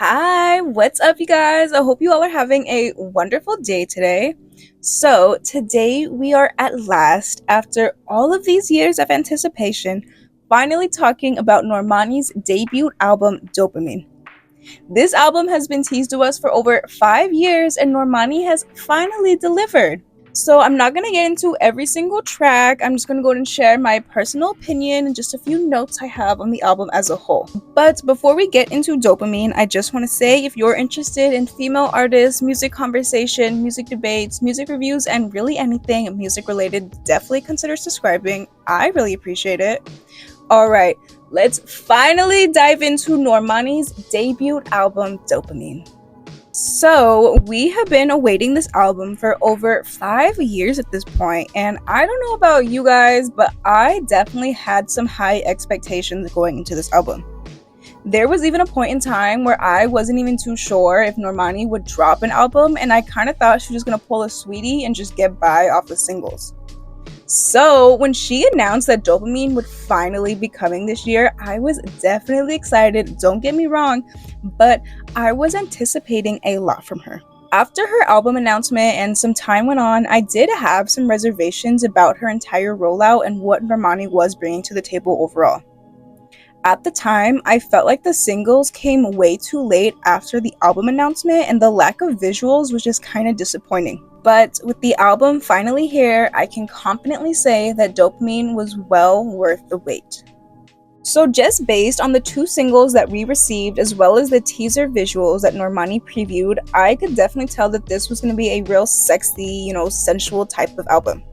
Hi, what's up, you guys? I hope you all are having a wonderful day today. So, today we are at last, after all of these years of anticipation, finally talking about Normani's debut album, Dopamine. This album has been teased to us for over 5 years, and Normani has finally delivered. So I'm not going to get into every single track. I'm just going to go ahead and share my personal opinion and just a few notes I have on the album as a whole. But before we get into Dopamine, I just want to say if you're interested in female artists, music conversation, music debates, music reviews, and really anything music related, definitely consider subscribing. I really appreciate it. Alright, let's finally dive into Normani's debut album, Dopamine. So, we have been awaiting this album for over 5 years at this point, and I don't know about you guys, but I definitely had some high expectations going into this album. There was even a point in time where I wasn't even too sure if Normani would drop an album, and I kind of thought she was gonna pull a Sweetie and just get by off the singles. So, when she announced that Dopamine would finally be coming this year, I was definitely excited, don't get me wrong, but I was anticipating a lot from her. After her album announcement and some time went on, I did have some reservations about her entire rollout and what Normani was bringing to the table overall. At the time, I felt like the singles came way too late after the album announcement, and the lack of visuals was just kind of disappointing. But with the album finally here, I can confidently say that Dopamine was well worth the wait. So just based on the two singles that we received as well as the teaser visuals that Normani previewed, I could definitely tell that this was going to be a real sexy, sensual type of album.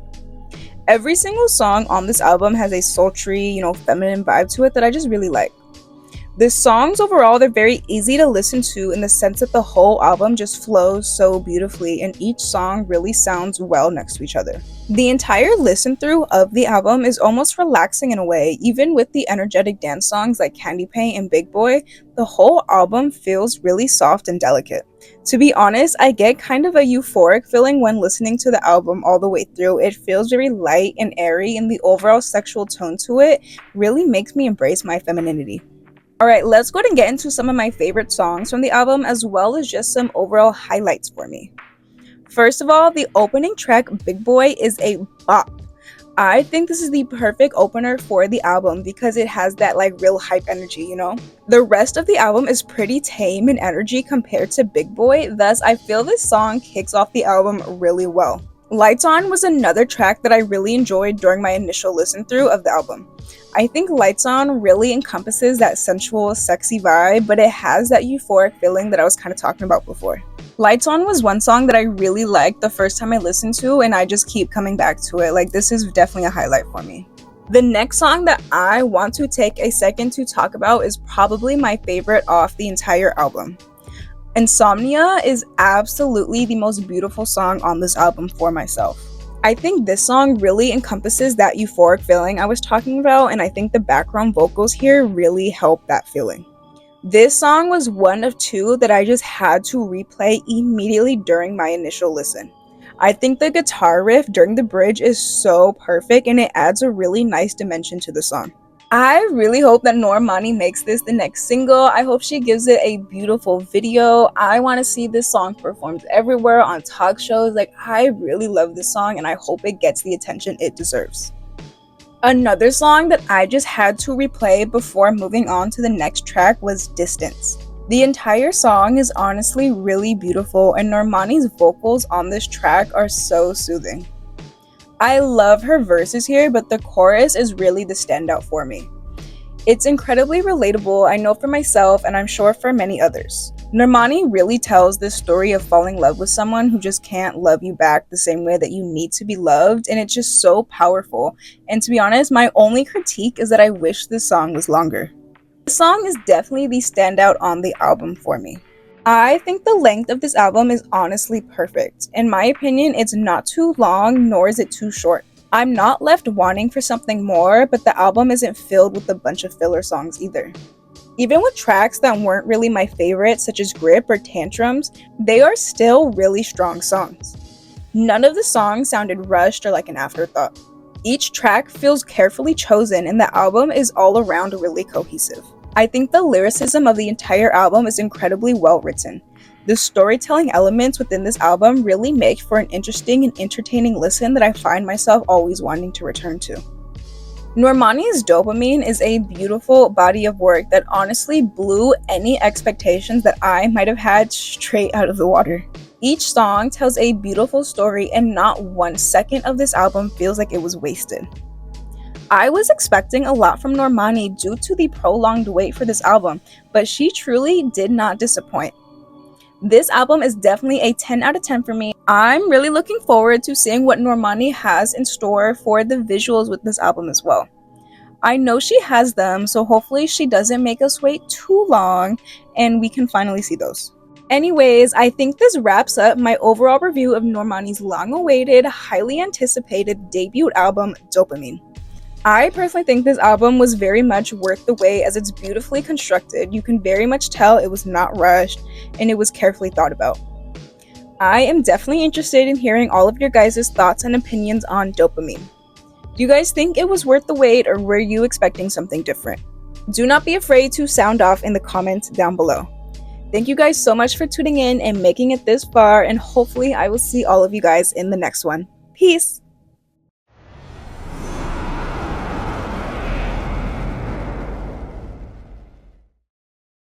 Every single song on this album has a sultry, feminine vibe to it that I just really like. The songs overall, they're very easy to listen to in the sense that the whole album just flows so beautifully and each song really sounds well next to each other. The entire listen through of the album is almost relaxing in a way. Even with the energetic dance songs like Candy Paint and Big Boy, the whole album feels really soft and delicate. To be honest, I get kind of a euphoric feeling when listening to the album all the way through. It feels very light and airy, and the overall sexual tone to it really makes me embrace my femininity. Alright, let's go ahead and get into some of my favorite songs from the album as well as just some overall highlights for me. First of all, the opening track, Big Boy, is a bop. I think this is the perfect opener for the album because it has that real hype energy, The rest of the album is pretty tame in energy compared to Big Boy, thus I feel this song kicks off the album really well. Lights On was another track that I really enjoyed during my initial listen through of the album. I think Lights On really encompasses that sensual, sexy vibe, but it has that euphoric feeling that I was kind of talking about before. Lights On was one song that I really liked the first time I listened to, and I just keep coming back to it. This is definitely a highlight for me. The next song that I want to take a second to talk about is probably my favorite off the entire album. Insomnia is absolutely the most beautiful song on this album for myself. I think this song really encompasses that euphoric feeling I was talking about, and I think the background vocals here really help that feeling. This song was one of two that I just had to replay immediately during my initial listen. I think the guitar riff during the bridge is so perfect and it adds a really nice dimension to the song. I really hope that Normani makes this the next single. I hope she gives it a beautiful video. I want to see this song performed everywhere on talk shows. I really love this song and I hope it gets the attention it deserves. Another song that I just had to replay before moving on to the next track was Distance. The entire song is honestly really beautiful and Normani's vocals on this track are so soothing. I love her verses here, but the chorus is really the standout for me. It's incredibly relatable, I know for myself, and I'm sure for many others. Normani really tells this story of falling in love with someone who just can't love you back the same way that you need to be loved, and it's just so powerful. And to be honest, my only critique is that I wish this song was longer. This song is definitely the standout on the album for me. I think the length of this album is honestly perfect. In my opinion, it's not too long, nor is it too short. I'm not left wanting for something more, but the album isn't filled with a bunch of filler songs either. Even with tracks that weren't really my favorite, such as Grip or Tantrums, they are still really strong songs. None of the songs sounded rushed or like an afterthought. Each track feels carefully chosen and the album is all around really cohesive. I think the lyricism of the entire album is incredibly well written. The storytelling elements within this album really make for an interesting and entertaining listen that I find myself always wanting to return to. Normani's Dopamine is a beautiful body of work that honestly blew any expectations that I might have had straight out of the water. Each song tells a beautiful story, and not 1 second of this album feels like it was wasted. I was expecting a lot from Normani due to the prolonged wait for this album, but she truly did not disappoint. This album is definitely a 10 out of 10 for me. I'm really looking forward to seeing what Normani has in store for the visuals with this album as well. I know she has them, so hopefully she doesn't make us wait too long and we can finally see those. Anyways, I think this wraps up my overall review of Normani's long-awaited, highly anticipated debut album, Dopamine. I personally think this album was very much worth the wait as it's beautifully constructed. You can very much tell it was not rushed and it was carefully thought about. I am definitely interested in hearing all of your guys' thoughts and opinions on Dopamine. Do you guys think it was worth the wait, or were you expecting something different? Do not be afraid to sound off in the comments down below. Thank you guys so much for tuning in and making it this far, and hopefully I will see all of you guys in the next one. Peace!